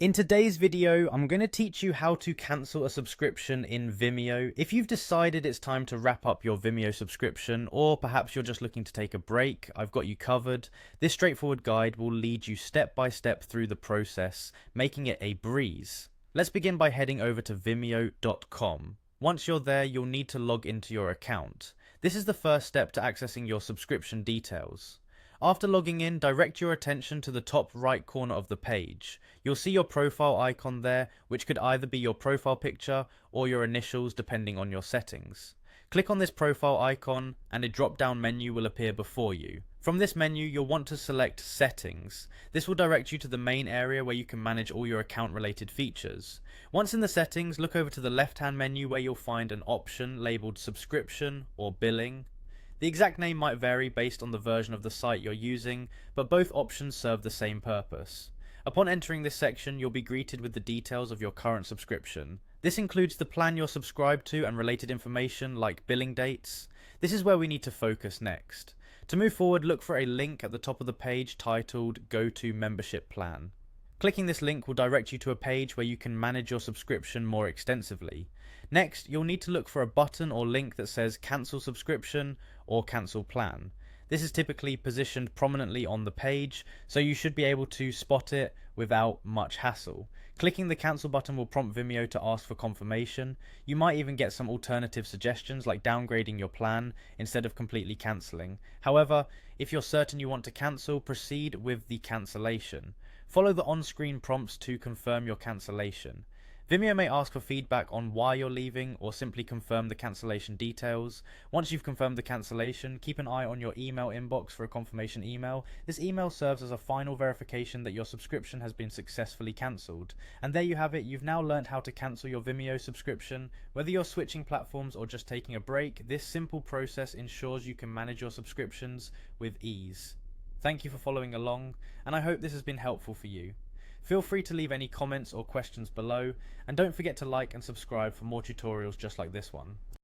In today's video, I'm going to teach you how to cancel a subscription in Vimeo. If you've decided it's time to wrap up your Vimeo subscription, or perhaps you're just looking to take a break, I've got you covered. This straightforward guide will lead you step by step through the process, making it a breeze. Let's begin by heading over to vimeo.com. Once you're there, you'll need to log into your account. This is the first step to accessing your subscription details. After logging in, direct your attention to the top right corner of the page. You'll see your profile icon there, which could either be your profile picture or your initials depending on your settings. Click on this profile icon and a drop-down menu will appear before you. From this menu, you'll want to select Settings. This will direct you to the main area where you can manage all your account-related features. Once in the settings, look over to the left-hand menu where you'll find an option labeled Subscription or Billing. The exact name might vary based on the version of the site you're using, but both options serve the same purpose. Upon entering this section, you'll be greeted with the details of your current subscription. This includes the plan you're subscribed to and related information like billing dates. This is where we need to focus next. To move forward, look for a link at the top of the page titled Go to Membership Plan. Clicking this link will direct you to a page where you can manage your subscription more extensively. Next, you'll need to look for a button or link that says Cancel Subscription or Cancel Plan. This is typically positioned prominently on the page, so you should be able to spot it without much hassle. Clicking the cancel button will prompt Vimeo to ask for confirmation. You might even get some alternative suggestions like downgrading your plan instead of completely cancelling. However, if you're certain you want to cancel, proceed with the cancellation. Follow the on-screen prompts to confirm your cancellation. Vimeo may ask for feedback on why you're leaving or simply confirm the cancellation details. Once you've confirmed the cancellation, keep an eye on your email inbox for a confirmation email. This email serves as a final verification that your subscription has been successfully cancelled. And there you have it, you've now learned how to cancel your Vimeo subscription. Whether you're switching platforms or just taking a break, this simple process ensures you can manage your subscriptions with ease. Thank you for following along, and I hope this has been helpful for you. Feel free to leave any comments or questions below, and don't forget to like and subscribe for more tutorials just like this one.